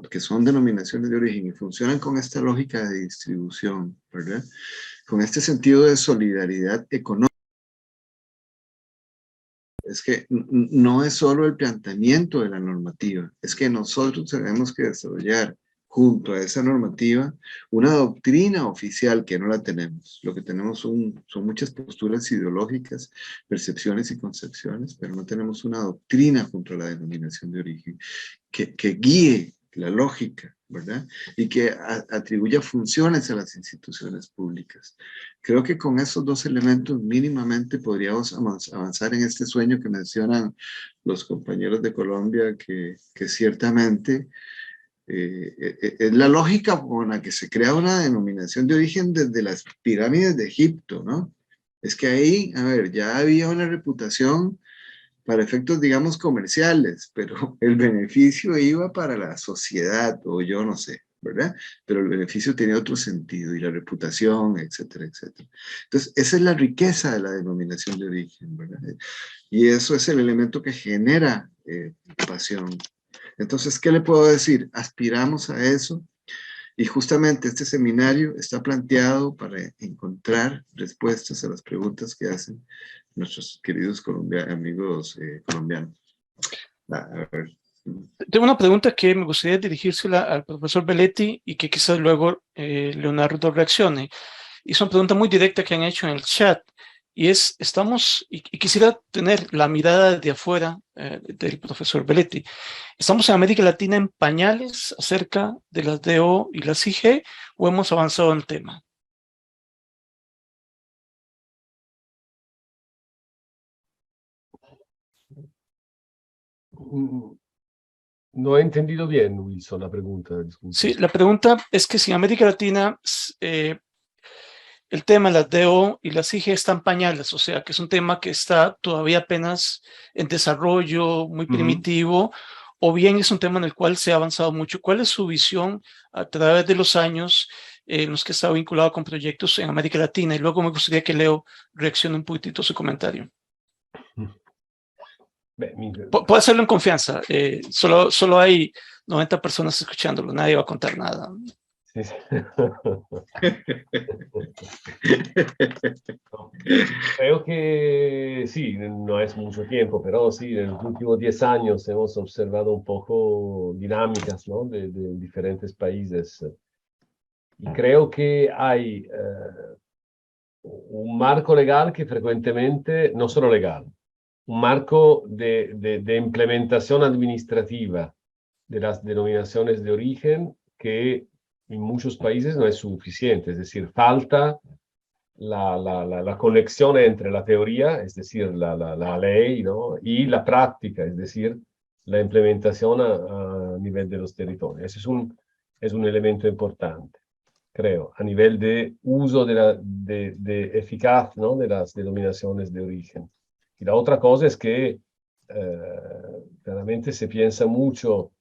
que son denominaciones de origen y funcionan con esta lógica de distribución, ¿verdad? Con este sentido de solidaridad económica. Es que no es solo el planteamiento de la normativa, es que nosotros tenemos que desarrollar junto a esa normativa una doctrina oficial que no la tenemos. Lo que tenemos son muchas posturas ideológicas, percepciones y concepciones, pero no tenemos una doctrina junto a la denominación de origen que guíe la lógica, ¿verdad? Y que atribuya funciones a las instituciones públicas. Creo que con esos dos elementos mínimamente podríamos avanzar en este sueño que mencionan los compañeros de Colombia, que ciertamente es la lógica con la que se crea una denominación de origen desde las pirámides de Egipto, ¿no? Es que ahí, a ver, ya había una reputación para efectos, digamos, comerciales, pero el beneficio iba para la sociedad, o yo no sé, ¿verdad? Pero el beneficio tenía otro sentido, y la reputación, etcétera, etcétera. Entonces, esa es la riqueza de la denominación de origen, ¿verdad? Y eso es el elemento que genera pasión. Entonces, ¿qué le puedo decir? Aspiramos a eso, y justamente este seminario está planteado para encontrar respuestas a las preguntas que hacen nuestros queridos amigos colombianos. A ver. Tengo una pregunta que me gustaría dirigírsela al profesor Belletti y que quizás luego Leonardo reaccione. Y es una pregunta muy directa que han hecho en el chat. Y es, y quisiera tener la mirada de afuera del profesor Belletti. ¿Estamos en América Latina en pañales acerca de las DO y las IG o hemos avanzado en el tema? No he entendido bien, Wilson, la pregunta, disculpe. Sí, la pregunta es que si en América Latina el tema de las DO y las IG están pañales, o sea, que es un tema que está todavía apenas en desarrollo, muy primitivo, o bien es un tema en el cual se ha avanzado mucho. ¿Cuál es su visión a través de los años en los que está vinculado con proyectos en América Latina? Y luego me gustaría que Leo reaccione un poquitito a su comentario. Puede hacerlo en confianza. Solo hay 90 personas escuchándolo. Nadie va a contar nada. Sí, sí. Creo que sí, no es mucho tiempo, pero sí, en los últimos 10 años hemos observado un poco dinámicas, ¿no? de diferentes países. Y creo que hay un marco legal que frecuentemente, no solo legal, un marco de implementación administrativa de las denominaciones de origen que en muchos países no es suficiente, es decir, falta la conexión entre la teoría, es decir, la ley, ¿no? Y la práctica, es decir, la implementación a nivel de los territorios. Ese es un elemento importante, creo, a nivel de uso de eficaz, ¿no? De las denominaciones de origen. Y la otra cosa es que claramente se piensa mucho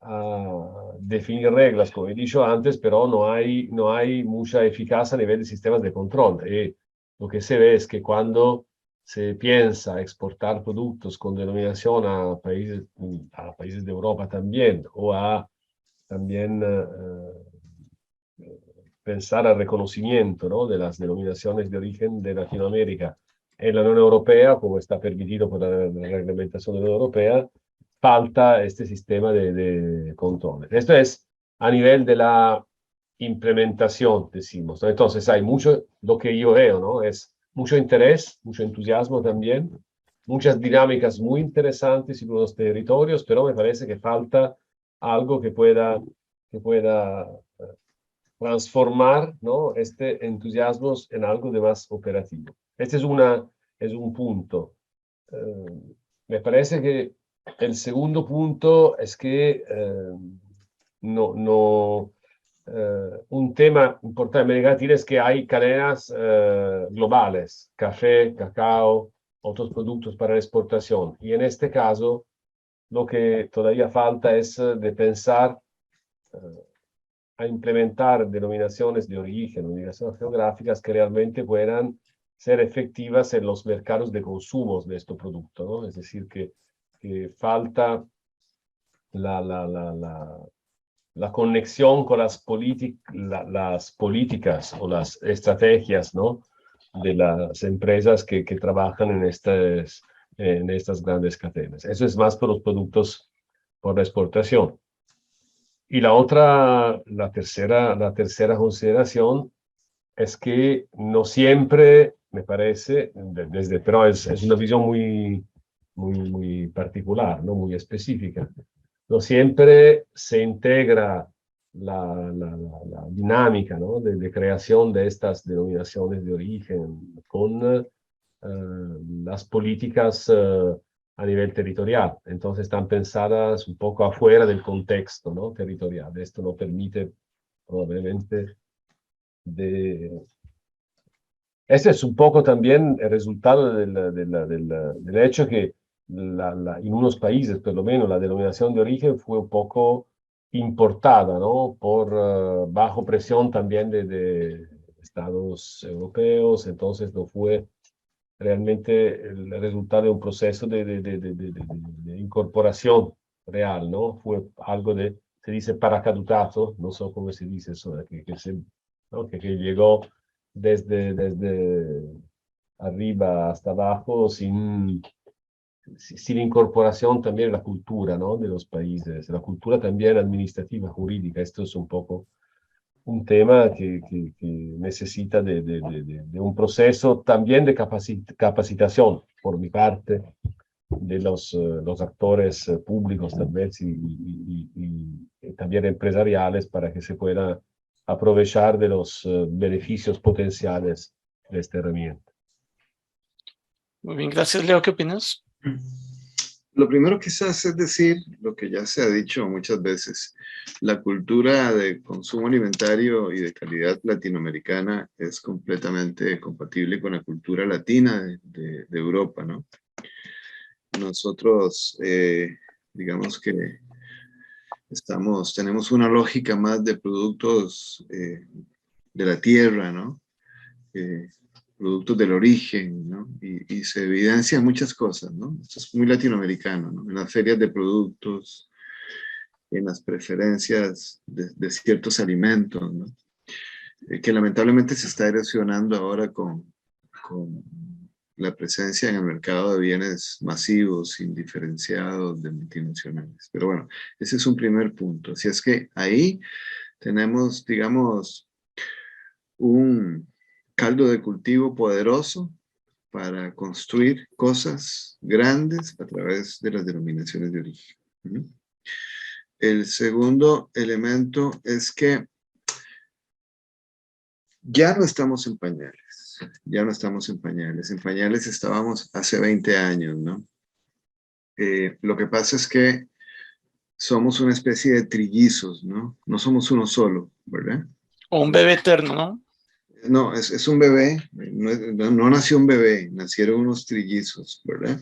a definir reglas, como he dicho antes, pero no hay mucha eficacia a nivel de sistemas de control. Lo que se ve es que cuando se piensa exportar productos con denominación a países de Europa también, o a también pensar al reconocimiento, ¿no? de las denominaciones de origen de Latinoamérica en la Unión Europea, como está permitido por la reglamentación de la Unión Europea, falta este sistema de control. Esto es a nivel de la implementación, decimos, ¿no? Entonces hay mucho, lo que yo veo, ¿no? Es mucho interés, mucho entusiasmo también, muchas dinámicas muy interesantes en los territorios, pero me parece que falta algo que pueda transformar, ¿no? este entusiasmo en algo de más operativo. Este es un punto. Me parece que el segundo punto es que un tema importante en América Latina es que hay cadenas globales, café, cacao, otros productos para la exportación. Y en este caso, lo que todavía falta es de pensar a implementar denominaciones de origen, denominaciones geográficas que realmente puedan ser efectivas en los mercados de consumo de este producto, ¿no? Es decir, que falta la conexión con las políticas o las estrategias, ¿no? de las empresas que trabajan en estas grandes cadenas. Eso es más por los productos por la exportación. Y la tercera consideración es que no siempre, me parece, pero es una visión muy particular, ¿no? Muy específica. No siempre se integra la dinámica, ¿no? de creación de estas denominaciones de origen con las políticas a nivel territorial. Entonces están pensadas un poco afuera del contexto, ¿no? territorial. Esto no permite probablemente de Ese es un poco también el resultado del hecho que en unos países, por lo menos, la denominación de origen fue un poco importada, ¿no? Por bajo presión también de estados europeos, entonces no fue realmente el resultado de un proceso de incorporación real, ¿no? Fue algo se dice paracadutato, no sé cómo se dice eso, ¿no? que llegó desde arriba hasta abajo sin incorporación también de la cultura, ¿no? De los países, la cultura también administrativa, jurídica. Esto es un poco un tema que necesita de un proceso también de capacitación por mi parte de los actores públicos tal vez y también empresariales para que se pueda aprovechar de los beneficios potenciales de esta herramienta. Muy bien, gracias, Leo. ¿Qué opinas? Lo primero quizás es decir lo que ya se ha dicho muchas veces. La cultura de consumo alimentario y de calidad latinoamericana es completamente compatible con la cultura latina de Europa, ¿no? Nosotros, digamos que tenemos una lógica más de productos de la tierra, ¿no? Productos del origen, ¿no? Y se evidencian muchas cosas, ¿no? Esto es muy latinoamericano, ¿no? En las ferias de productos, en las preferencias de ciertos alimentos, ¿no? Que lamentablemente se está erosionando ahora con la presencia en el mercado de bienes masivos, indiferenciados, de multinacionales. Pero bueno, ese es un primer punto. Así es que ahí tenemos, digamos, un caldo de cultivo poderoso para construir cosas grandes a través de las denominaciones de origen. El segundo elemento es que ya no estamos en pañales, ya no estamos en pañales estábamos hace 20 años, ¿no? Lo que pasa es que somos una especie de trillizos, ¿no? No somos uno solo, ¿verdad? O un bebé eterno, ¿no? No, es un bebé, no nació un bebé, nacieron unos trillizos, ¿verdad?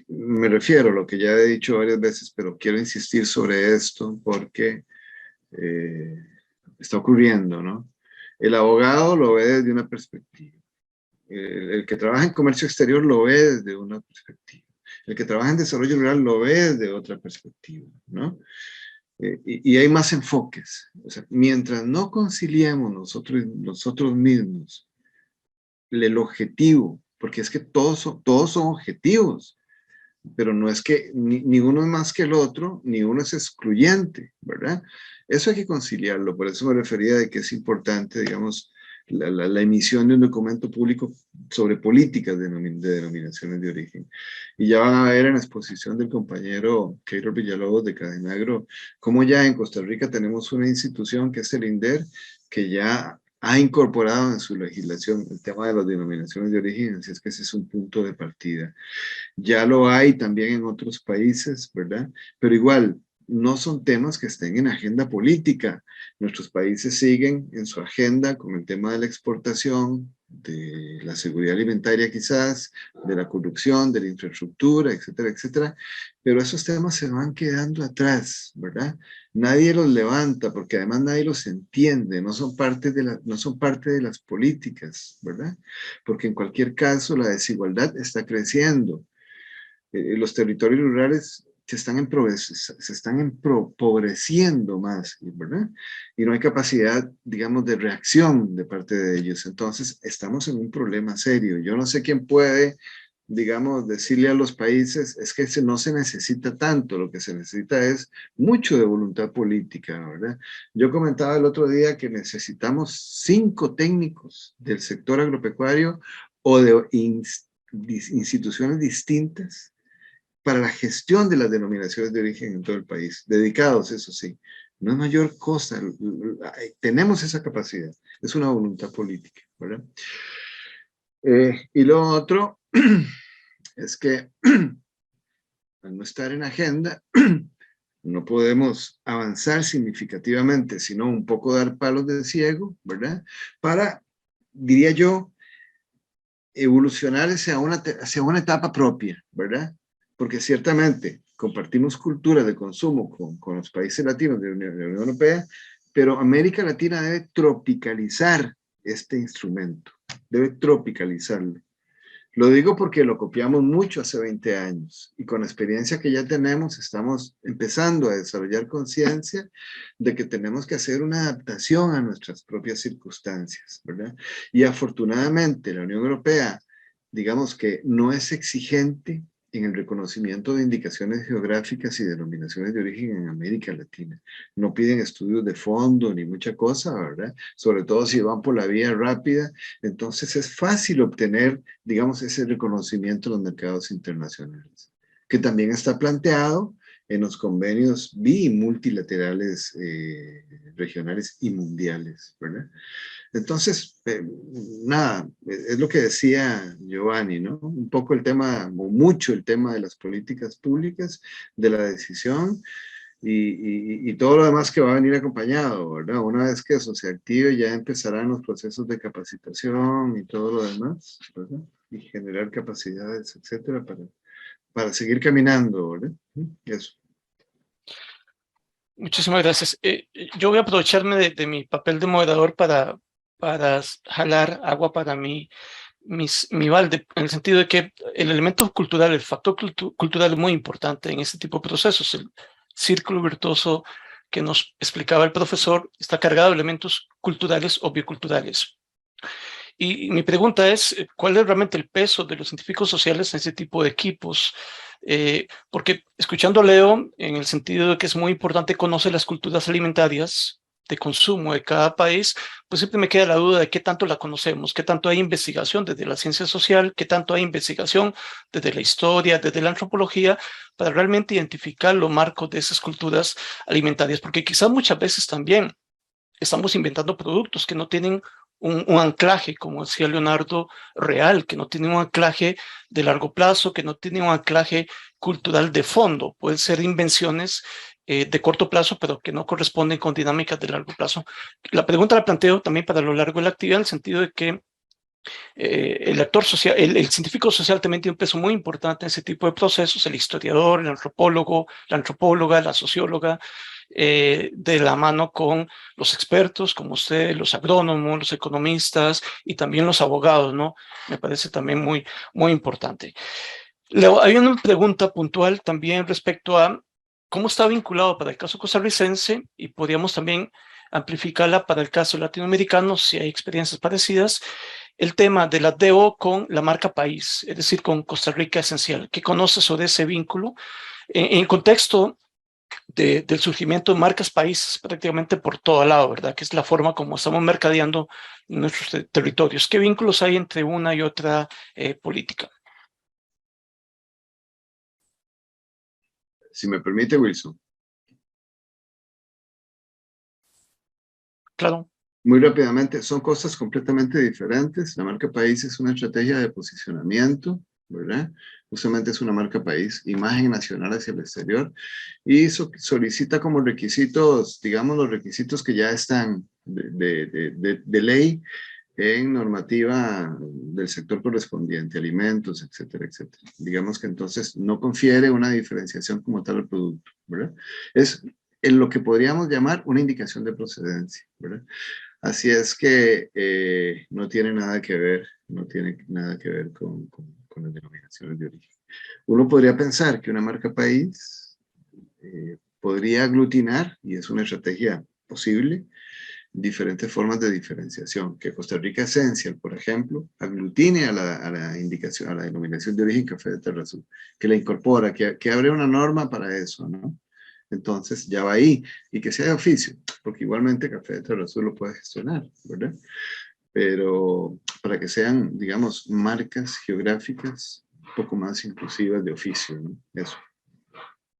Me refiero a lo que ya he dicho varias veces, pero quiero insistir sobre esto porque está ocurriendo, ¿no? El abogado lo ve desde una perspectiva. El que trabaja en comercio exterior lo ve desde una perspectiva. El que trabaja en desarrollo rural lo ve desde otra perspectiva, ¿no? Y hay más enfoques. O sea, mientras no conciliemos nosotros mismos el objetivo, porque es que todos son objetivos, pero no es que ni uno es más que el otro, ni uno es excluyente, ¿verdad? Eso hay que conciliarlo, por eso me refería de que es importante, digamos, la emisión de un documento público sobre políticas de denominaciones de origen. Y ya van a ver en la exposición del compañero Keylor Villalobos de Cadenagro, cómo ya en Costa Rica tenemos una institución que es el INDER, que ya ha incorporado en su legislación el tema de las denominaciones de origen, así es que ese es un punto de partida. Ya lo hay también en otros países, ¿verdad? Pero igual, no son temas que estén en agenda política. Nuestros países siguen en su agenda con el tema de la exportación, de la seguridad alimentaria quizás, de la corrupción, de la infraestructura, etcétera, etcétera. Pero esos temas se van quedando atrás, ¿verdad? Nadie los levanta porque además nadie los entiende, no son parte de las políticas, ¿verdad? Porque en cualquier caso la desigualdad está creciendo. Los territorios rurales se están empobreciendo más, ¿verdad? Y no hay capacidad, digamos, de reacción de parte de ellos. Entonces, estamos en un problema serio. Yo no sé quién puede, digamos, decirle a los países, es que no se necesita tanto, lo que se necesita es mucho de voluntad política, ¿verdad? Yo comentaba el otro día que necesitamos 5 técnicos del sector agropecuario o de instituciones distintas para la gestión de las denominaciones de origen en todo el país, dedicados, eso sí. No es mayor cosa, tenemos esa capacidad, es una voluntad política, ¿verdad? Y lo otro es que al no estar en agenda, no podemos avanzar significativamente, sino un poco dar palos de ciego, ¿verdad? Para, diría yo, evolucionar hacia una etapa propia, ¿verdad? Porque ciertamente compartimos cultura de consumo con los países latinos de la Unión Europea, pero América Latina debe tropicalizar este instrumento, debe tropicalizarlo. Lo digo porque lo copiamos mucho hace 20 años y con la experiencia que ya tenemos estamos empezando a desarrollar conciencia de que tenemos que hacer una adaptación a nuestras propias circunstancias, ¿verdad? Y afortunadamente la Unión Europea, digamos que no es exigente en el reconocimiento de indicaciones geográficas y denominaciones de origen en América Latina. No piden estudios de fondo ni mucha cosa, ¿verdad? Sobre todo si van por la vía rápida. Entonces es fácil obtener, digamos, ese reconocimiento en los mercados internacionales, que también está planteado en los convenios bi- y multilaterales regionales y mundiales, ¿verdad? Entonces, nada, es lo que decía Giovanni, ¿no? Un poco el tema, o mucho el tema de las políticas públicas, de la decisión y todo lo demás que va a venir acompañado, ¿verdad? Una vez que eso se active, ya empezarán los procesos de capacitación y todo lo demás, ¿verdad? Y generar capacidades, etcétera, para seguir caminando, ¿verdad? Eso. Muchísimas gracias. Yo voy a aprovecharme de mi papel de moderador para jalar agua para mi balde, en el sentido de que el elemento cultural, el factor cultural es muy importante en este tipo de procesos. El círculo virtuoso que nos explicaba el profesor está cargado de elementos culturales o bioculturales. Y mi pregunta es, ¿cuál es realmente el peso de los científicos sociales en ese tipo de equipos? Porque escuchando a Leo, en el sentido de que es muy importante conocer las culturas alimentarias de consumo de cada país, pues siempre me queda la duda de qué tanto la conocemos, qué tanto hay investigación desde la ciencia social, qué tanto hay investigación desde la historia, desde la antropología, para realmente identificar los marcos de esas culturas alimentarias, porque quizás muchas veces también estamos inventando productos que no tienen un anclaje, como decía Leonardo, real, que no tiene un anclaje de largo plazo, que no tiene un anclaje cultural de fondo. Pueden ser invenciones de corto plazo, pero que no corresponden con dinámicas de largo plazo. La pregunta la planteo también para lo largo de la actividad, en el sentido de que el actor social, el científico social también tiene un peso muy importante en ese tipo de procesos, el historiador, el antropólogo, la antropóloga, la socióloga, de la mano con los expertos como usted, los agrónomos, los economistas y también los abogados, ¿no? Me parece también muy importante. Hay una pregunta puntual también respecto a cómo está vinculado para el caso costarricense y podríamos también amplificarla para el caso latinoamericano si hay experiencias parecidas, el tema de la DO con la marca país, es decir, con Costa Rica Esencial. ¿Qué conoce sobre ese vínculo? En el contexto del surgimiento de marcas países prácticamente por todo lado, ¿verdad? Que es la forma como estamos mercadeando nuestros territorios. ¿Qué vínculos hay entre una y otra política? Si me permite, Wilson. Claro. Muy rápidamente, son cosas completamente diferentes. La marca país es una estrategia de posicionamiento, ¿verdad? Justamente es una marca país, imagen nacional hacia el exterior, y solicita como requisitos, digamos, los requisitos que ya están de ley en normativa del sector correspondiente, alimentos, etcétera, etcétera. Digamos que entonces no confiere una diferenciación como tal al producto, ¿verdad? Es en lo que podríamos llamar una indicación de procedencia, ¿verdad? Así es que no tiene nada que ver, no tiene nada que ver con las denominaciones de origen. Uno podría pensar que una marca país podría aglutinar, y es una estrategia posible, diferentes formas de diferenciación. Que Costa Rica Esencial, por ejemplo, aglutine a la indicación, a la denominación de origen Café de Terra Azul, que la incorpora, que abre una norma para eso, ¿no? Entonces ya va ahí, y que sea de oficio, porque igualmente Café de Terra Azul lo puede gestionar, ¿verdad? Pero para que sean, digamos, marcas geográficas un poco más inclusivas de oficio, ¿no? Eso.